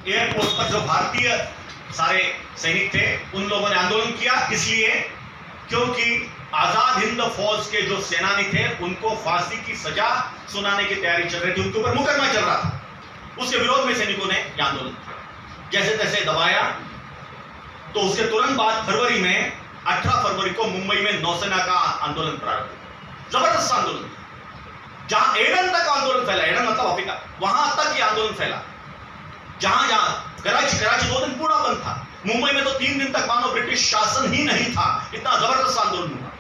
Airport पर जो भारतीय सारे सैनिक थे उन लोगों ने आंदोलन किया, इसलिए क्योंकि आजाद हिंद फौज के जो सेनानी थे उनको फांसी की सजा सुनाने की तैयारी चल रही थी, उनके ऊपर मुकदमा चल रहा था। उसके विरोध में सैनिकों ने आंदोलन किया, जैसे तैसे दबाया। तो उसके तुरंत बाद फरवरी में 18 फरवरी को मुंबई में नौसेना का आंदोलन प्रारंभ हुआ, जबरदस्त आंदोलन, जहां एडन तक आंदोलन फैला। एडन मतलब अफ्रीका, वहां तक ये आंदोलन फैला। जहां जहां कराची 2 दिन पूरा बंद था, मुंबई में तो 3 दिन तक मानो ब्रिटिश शासन ही नहीं था, इतना जबरदस्त आंदोलन हुआ।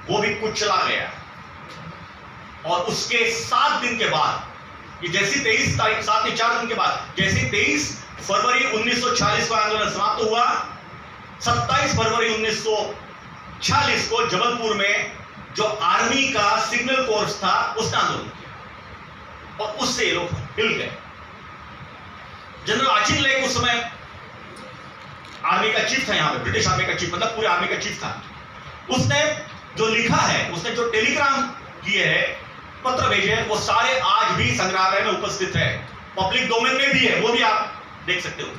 वो भी कुचला गया। और उसके 7 दिन के बाद, ये जैसी 23 तारीख, 7 नहीं 4 दिन के बाद, जैसी 23 फरवरी 1946 को आंदोलन समाप्त हुआ, 27 फरवरी 1946 को जबलपुर में जो आर्मी का सिग्नल कोर्स था उसने आंदोलन किया और उससे ये लोग हिल गए। जनरल अचिल लेक उस समय आर्मी का चीफ था, यहां पे ब्रिटिश आर्मी का चीफ, मतलब पूरे आर्मी का चीफ था। उसने जो लिखा है, उसने जो टेलीग्राम किए हैं, पत्र भेजे हैं, वो सारे आज भी संग्रहालय में उपस्थित है, पब्लिक डोमेन में भी है, वो भी आप देख सकते हो।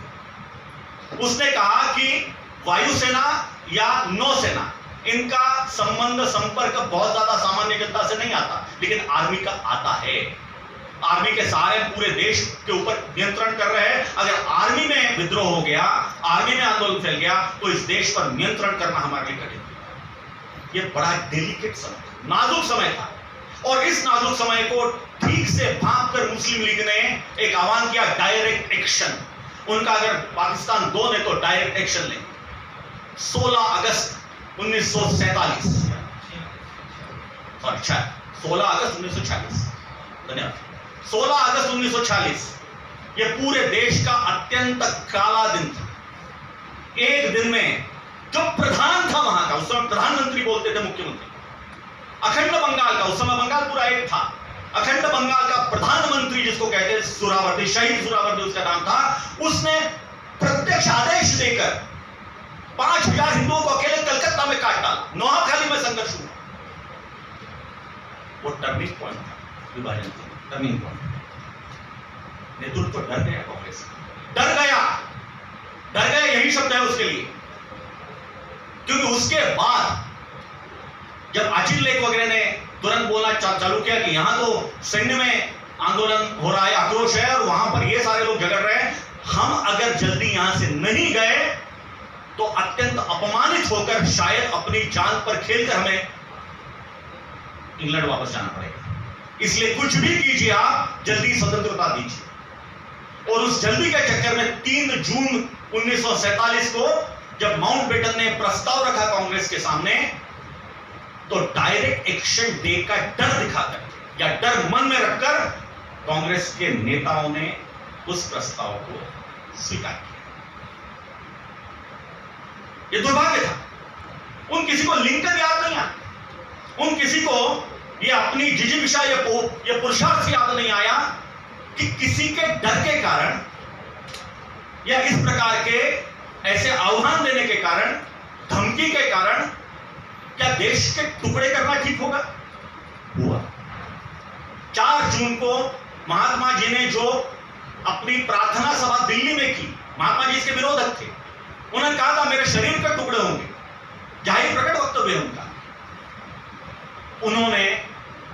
उसने कहा कि वायुसेना या नौसेना, इनका संबंध संपर्क बहुत ज्यादा सामान्य जनता से नहीं आता, लेकिन आर्मी का आता है। आर्मी के सारे पूरे देश के ऊपर नियंत्रण कर रहे हैं। अगर आर्मी में विद्रोह हो गया, आर्मी में आंदोलन फैल गया, तो इस देश पर नियंत्रण करना हमारे लिए कठिन है। यह बड़ा डेलिकेट समय, नाजुक समय था, और इस नाजुक समय को ठीक से भांप कर मुस्लिम लीग ने एक आह्वान किया, डायरेक्ट एक्शन। उनका अगर पाकिस्तान 2 ने तो डायरेक्ट एक्शन लेंगे। 16 अगस्त 1947, सॉरी 16 अगस्त 1946, धन्यवाद। 16 अगस्त 1946 यह पूरे देश का अत्यंत काला दिन था। एक दिन में जो प्रधान था वहां का, उस समय प्रधानमंत्री बोलते थे मुख्यमंत्री, अखंड बंगाल का, उस समय बंगाल पूरा एक था, अखंड बंगाल का प्रधानमंत्री जिसको कहते हैं सुहरावर्दी, शहीद सुहरावर्दी उसका नाम था, उसने प्रत्यक्ष आदेश देकर 5000 हिंदुओं को अकेले कलकत्ता में काट डाला। नोहाखाली में संघर्ष हुआ। वो टर्निंग पॉइंट था, विभाजन का टर्निंग पॉइंट। नेतृत्व डर गया, कांग्रेस डर गया, यही शब्द है उसके लिए। क्योंकि उसके बाद जब अचिल लेक वगैरह ने तुरंत बोलना चालू किया कि यहां तो सैन्य में आंदोलन हो रहा है, आक्रोश है, और वहां पर ये सारे लोग झगड़ रहे हैं, हम अगर जल्दी यहां से नहीं गए तो अत्यंत अपमानित होकर शायद अपनी जान पर खेलकर हमें इंग्लैंड वापस जाना पड़ेगा। इसलिए कुछ भी कीजिए, आप जल्दी स्वतंत्रता दीजिए। और उस जल्दी के चक्कर में 3 जून 1947 को जब माउंटबेटन ने प्रस्ताव रखा कांग्रेस के सामने, तो डायरेक्ट एक्शन डे का डर दिखाकर या डर मन में रखकर कांग्रेस के नेताओं ने उस प्रस्ताव को स्वीकार किया। यह दुर्भाग्य था। उन किसी को लिंकन याद नहीं आया, उन किसी को यह अपनी जिजीविषा या पुरुषार्थ से याद नहीं आया कि किसी के डर के कारण या इस प्रकार के ऐसे आह्वान देने के कारण, धमकी के कारण, क्या देश के टुकड़े करना ठीक होगा? हुआ। 4 जून को महात्मा जी ने जो अपनी प्रार्थना सभा दिल्ली में की, महात्मा जी इसके विरोधक थे, उन्होंने कहा था मेरे शरीर के टुकड़े होंगे, जाहिर प्रकट वक्तव्य उनका। उन्होंने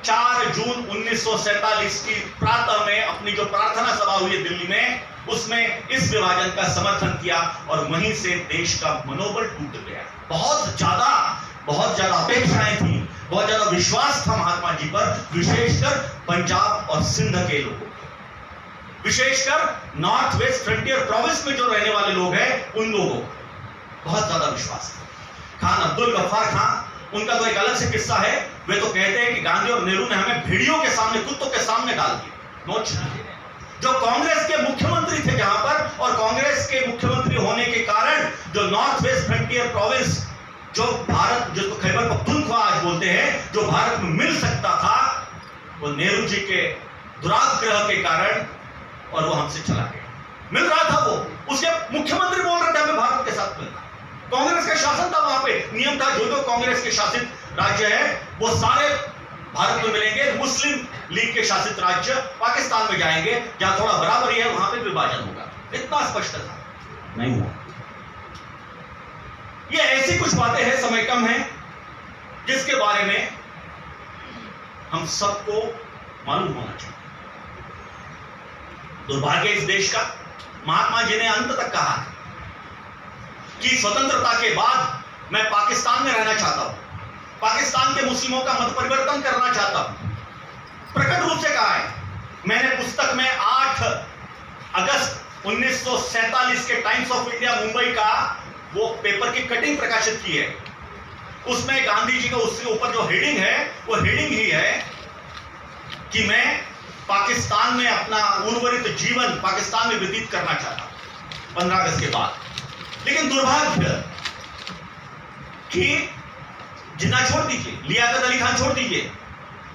4 जून 1947 की प्रातः में अपनी जो प्रार्थना सभा हुई दिल्ली में, उसमें इस विभाजन का समर्थन किया, और वहीं से देश का मनोबल टूट गया। बहुत ज्यादा अपेक्षाएं थी, बहुत ज्यादा विश्वास था महात्मा जी पर, विशेषकर पंजाब और सिंध के लोगों, विशेषकर नॉर्थ वेस्ट फ्रंटियर प्रोविंस में जो रहने वाले लोग हैं, उन लोगों को बहुत ज्यादा विश्वास था। खान अब्दुल गफ्फार खान, उनका तो एक अलग से किस्सा है। वे तो कहते हैं कि गांधी और नेहरू ने हमें भेड़ियों के सामने, कुत्तों के सामने डाल दिया, नोच दिए। जो कांग्रेस के मुख्यमंत्री थे जहां पर, और कांग्रेस के मुख्यमंत्री होने के कारण जो नॉर्थ वेस्ट फ्रंटियर प्रोविंस, जो भारत, जिसको खैबर पख्तूनख्वा आज बोलते हैं, जो भारत में मिल सकता था, वो नेहरू जी के दुराग्रह के कारण, और वो हमसे चला गया। मिल रहा था वो, उसके मुख्यमंत्री बोल रहे थे हमें भारत के साथ मिलना। कांग्रेस का शासन था वहां पे, नियम था जो कांग्रेस के शासित राज्य है वो सारे भारत में मिलेंगे, मुस्लिम लीग के शासित राज्य पाकिस्तान में जाएंगे, जहां थोड़ा बराबरी है वहां पे विभाजन होगा। इतना स्पष्ट था, नहीं हुआ। ये ऐसी कुछ बातें हैं, समय कम है, जिसके बारे में हम सबको मालूम होना चाहिए। दुर्भाग्य इस देश का, महात्मा जी ने अंत तक कहा कि स्वतंत्रता के बाद मैं पाकिस्तान में रहना चाहता हूं, पाकिस्तान के मुस्लिमों का मत परिवर्तन करना चाहता हूं, प्रकट रूप से कहा है। मैंने पुस्तक में 8 अगस्त 1947 के टाइम्स ऑफ इंडिया मुंबई का वो पेपर की कटिंग प्रकाशित की है। उसमें गांधी जी का उसके ऊपर जो हेडिंग है, वो हेडिंग ही है कि मैं पाकिस्तान में अपना उर्वरित जीवन पाकिस्तान में व्यतीत करना चाहता हूं 15 अगस्त के बाद। लेकिन दुर्भाग्य कि जिन्ना छोड़ दीजिए, लियाकत अली खान छोड़ दीजिए,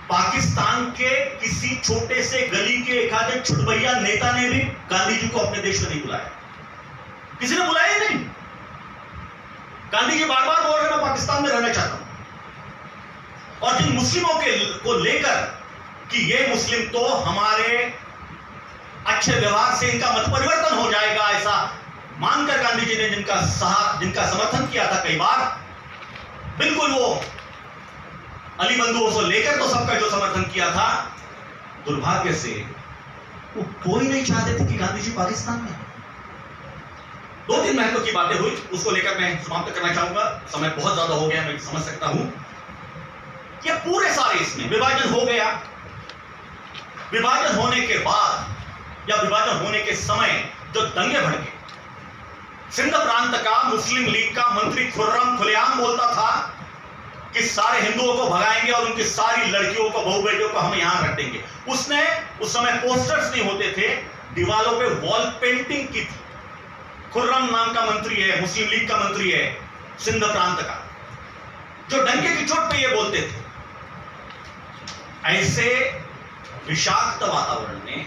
पाकिस्तान के किसी छोटे से गली के एक आधे छुटभैया नेता ने भी गांधी जी को अपने देश में नहीं बुलाया। किसी ने बुलाया ही नहीं। गांधी जी बार बार बोल रहे मैं पाकिस्तान में रहना चाहता हूं। और जिन मुस्लिमों को लेकर कि ये मुस्लिम तो हमारे अच्छे व्यवहार से इनका मत परिवर्तन हो जाएगा, ऐसा मानकर गांधी जी ने जिनका समर्थन किया था कई बार, बिल्कुल वो अली बंधुओं से लेकर तो सबका जो समर्थन किया था, दुर्भाग्य से वो कोई नहीं चाहते थे कि गांधी जी पाकिस्तान में। 2-3 महत्व की बातें हुई, उसको लेकर मैं समाप्त करना चाहूंगा, समय बहुत ज्यादा हो गया, मैं समझ सकता हूं। ये पूरे सारे इसमें विभाजन हो गया, विभाजन होने के बाद या विभाजन होने के समय जो दंगे भड़के, सिंध प्रांत का मुस्लिम लीग का मंत्री खुर्रम खुलेआम बोलता था कि सारे हिंदुओं को भगाएंगे और उनकी सारी लड़कियों को, बहू बेटियों को हम यहां रख देंगे। उसने उस समय पोस्टर्स नहीं होते थे, दीवारों पे वॉल पेंटिंग की थी। खुर्रम नाम का मंत्री है, मुस्लिम लीग का मंत्री है सिंध प्रांत का, जो डंके की चोट पे ये बोलते थे। ऐसे विषाक्त वातावरण में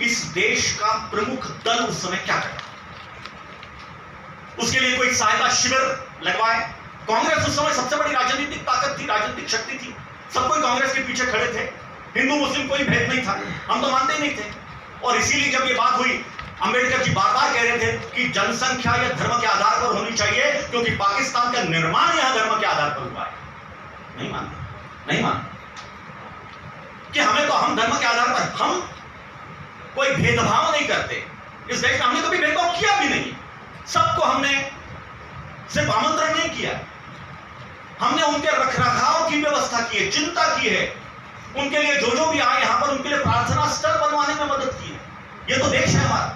इस देश का प्रमुख दल उस समय क्या करे? उसके लिए कोई सहायता शिविर लगवाए। कांग्रेस उस समय सबसे बड़ी राजनीतिक ताकत थी, राजनीतिक शक्ति थी, सब कोई कांग्रेस के पीछे खड़े थे, हिंदू मुस्लिम कोई भेद नहीं था, हम तो मानते ही नहीं थे। और इसीलिए जब ये बात हुई, अंबेडकर जी बार बार कह रहे थे कि जनसंख्या या धर्म के आधार पर होनी चाहिए, क्योंकि पाकिस्तान का निर्माण यहां धर्म के आधार पर हुआ है। नहीं मानते, नहीं मानते कि हमें तो, हम धर्म के आधार पर, हम कोई भेदभाव नहीं करते इस देश में, हमने कभी भेदभाव किया भी नहीं। सबको हमने सिर्फ आमंत्रण नहीं किया, हमने उनके रखरखाव की व्यवस्था की है, चिंता की है, उनके लिए जो भी आए यहां पर उनके लिए प्रार्थना स्थल बनवाने में मदद की है। ये तो देश है हमारा,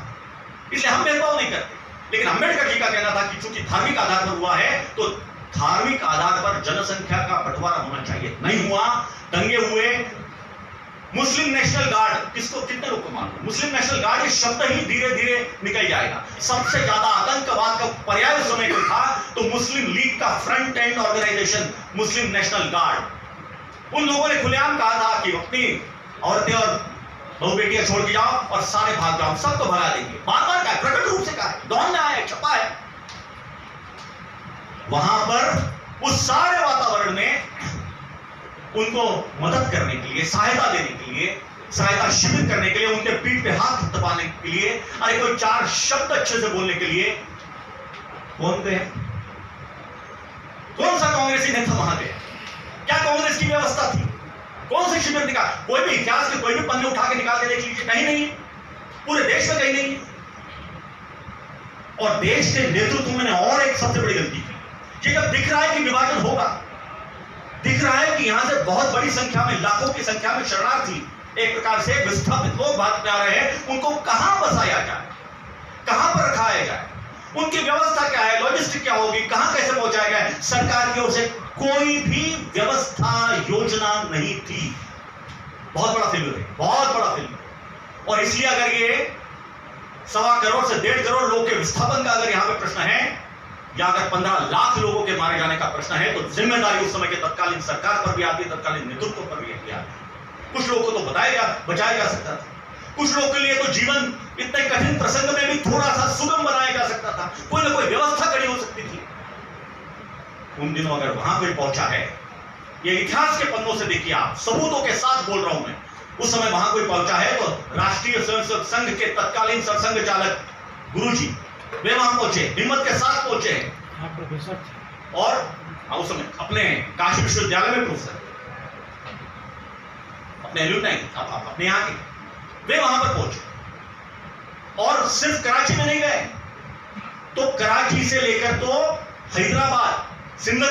इसलिए हम भेदभाव नहीं करते। लेकिन अंबेडकर जी का कहना था कि चूंकि धार्मिक आधार पर हुआ है तो धार्मिक आधार पर जनसंख्या का बंटवारा होना चाहिए। नहीं हुआ, दंगे हुए। मुस्लिम नेशनल गार्ड, किसको, कितने लोग को मालूम? मुस्लिम नेशनल गार्ड ये शब्द ही धीरे धीरे निकल जाएगा। सबसे ज्यादा आतंकवाद का पर्याय उस समय कोई था तो मुस्लिम लीग का front end organisation Muslim National Guard. उन लोगों ने खुलेआम कहा था कि अपनी औरतें और बहू बेटियां छोड़ के जाओ और सारे भाग जाओ, सबको भगा देंगे। बार बार कहा, प्रकट रूप से कहा, डॉन में आया, छपा है। वहां पर उस सारे वातावरण में उनको मदद करने के लिए, सहायता देने के लिए, सहायता शिविर करने के लिए, उनके पीठ पे हाथ दबाने के लिए, अरे कोई 4 शब्द अच्छे से बोलने के लिए कौन गए? कौन सा कांग्रेसी नेता वहां गया? क्या कांग्रेस की व्यवस्था थी? कौन से शिविर निकाल? कोई भी इतिहास के कोई भी पन्ने उठा के निकाल के देख लीजिए, कहीं नहीं, पूरे देश में कहीं नहीं। और देश के नेतृत्व में और एक सबसे बड़ी गलती की, ये जब दिख रहा है कि विभाजन होगा, दिख रहा है कि यहां से बहुत बड़ी संख्या में, लाखों की संख्या में शरणार्थी, एक प्रकार से विस्थापित लोग भारत में आ रहे हैं, उनको कहां बसाया जाए, कहां पर रखाया जाए, उनकी व्यवस्था क्या है, लॉजिस्टिक क्या होगी, कहां कैसे पहुंचाया जाए? सरकार की ओर से कोई भी व्यवस्था, योजना नहीं थी। बहुत बड़ा फेल्यूर है, बहुत बड़ा फेल्यूर। और इसलिए अगर ये 1.25 करोड़ से 1.5 करोड़ लोग के विस्थापन का अगर यहां पे प्रश्न है, या अगर 15 लाख लोगों के मारे जाने का प्रश्न है, तो जिम्मेदारी उस समय के तत्कालीन सरकार पर भी आती है, तत्कालीन नेतृत्व पर भी आती है। कुछ लोगों को तो बचाया जा सकता था, कुछ लोगों के लिए तो जीवन इतने कठिन प्रसंग में भी थोड़ा सा सुगम बनाया जा सकता था, कोई ना कोई व्यवस्था खड़ी हो सकती थी। उन दिनों अगर वहां कोई पहुंचा है, ये इतिहास के पन्नों से देखिए आप, सबूतों के साथ बोल रहा हूं मैं, उस समय वहां कोई पहुंचा है तो राष्ट्रीय स्वयंसेवक संघ के तत्कालीन सरसंघ चालक गुरुजी वे वहां पहुंचे, हिम्मत के साथ पहुंचे प्रोफेसर और उस समय अपने काशी विश्वविद्यालय में प्रोफेसर, अपने एल्यूमनाई अपने यहाँ के, वे वहां पर पहुंचे और सिर्फ कराची में नहीं गए, तो कराची से लेकर तो हैदराबाद, सिंध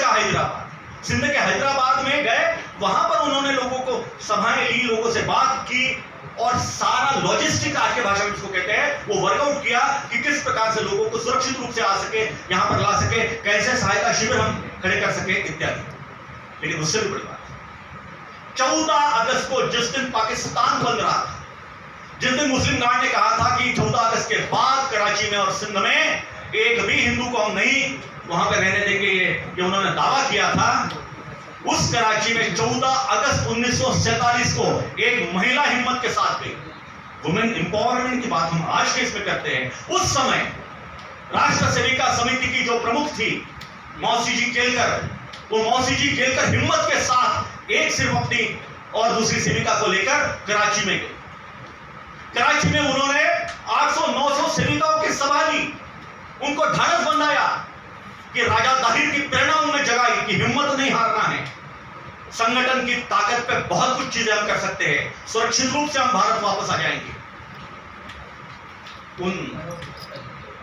के हैदराबाद में गए, वहां पर उन्होंने लोगों को सभाएं ली, लोगों से बात की और सारा लॉजिस्टिक, आज के भाषा में इसको कहते हैं, वो वर्कआउट किया कि किस प्रकार से लोगों को सुरक्षित रूप से आ सके, यहां पर ला सके, कैसे सहायता शिविर हम खड़े कर सके इत्यादि। लेकिन उससे भी बड़ी बात, 14 अगस्त को जिस दिन पाकिस्तान बन रहा था, जिस दिन मुस्लिम गार्ड ने कहा था कि 14 अगस्त के बाद कराची में और सिंध में एक भी हिंदू को हम नहीं वहां पर रहने देंगे, ये उन्होंने दावा किया था, उस कराची में 14 अगस्त 1947 को एक महिला हिम्मत के साथ गई। वुमेन एम्पावरमेंट की बात हम आज के इसमें करते हैं। उस समय राष्ट्र सेविका समिति की जो प्रमुख थी मौसी जी केलकर, वो मौसी जी केलकर हिम्मत के साथ एक सिर्फ अपनी और दूसरी सेविका को लेकर कराची में गई। कराची में उन्होंने 800-900 सेविकाओं की सभा ली, उनको ढाढ़स बंधाया कि राजा ताहिर की प्रेरणा उनमें जगाई कि हिम्मत नहीं हारना है, संगठन की ताकत पे बहुत कुछ चीजें हम कर सकते हैं, सुरक्षित रूप से हम भारत वापस आ जाएंगे। उन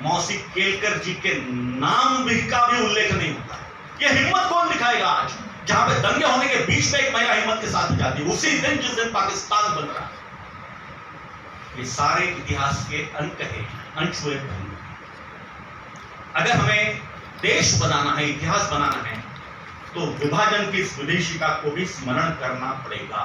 मौसी केलकर जी के नाम भी का भी उल्लेख नहीं होता। ये हिम्मत कौन दिखाएगा आज, जहां पे दंगे होने के बीच में एक महिला हिम्मत के साथ जाती है, उसी दिन जिस दिन पाकिस्तान बन रहा है। ये सारे इतिहास के अंक है, अनछुए पहलू। अगर हमें देश बनाना है, इतिहास बनाना है, तो विभाजन की इस विभीषिका को भी स्मरण करना पड़ेगा।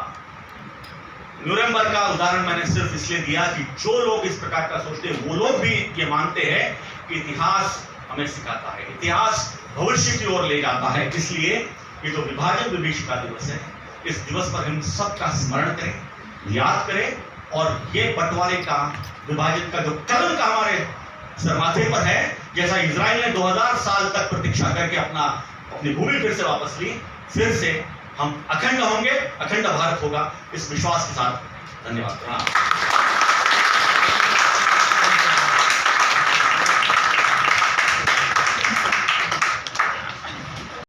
न्यूरेमबर्ग का उदाहरण मैंने सिर्फ इसलिए दिया कि जो लोग इस प्रकार का सोचते हैं, वो लोग भी ये मानते हैं कि इतिहास हमें सिखाता है, इतिहास भविष्य की ओर ले जाता है। इसलिए ये जो विभाजन विभीषिका दिवस है, इस दिवस पर हम सबका स्मरण करें, याद करें, और ये बंटवारे का, विभाजन का जो कलंक हमारे सर माथे पर है, जैसा इजराइल ने 2000 साल तक प्रतीक्षा करके अपनी भूमि फिर से वापस ली, फिर से हम अखंड होंगे, अखंड भारत होगा, इस विश्वास के साथ। धन्यवाद।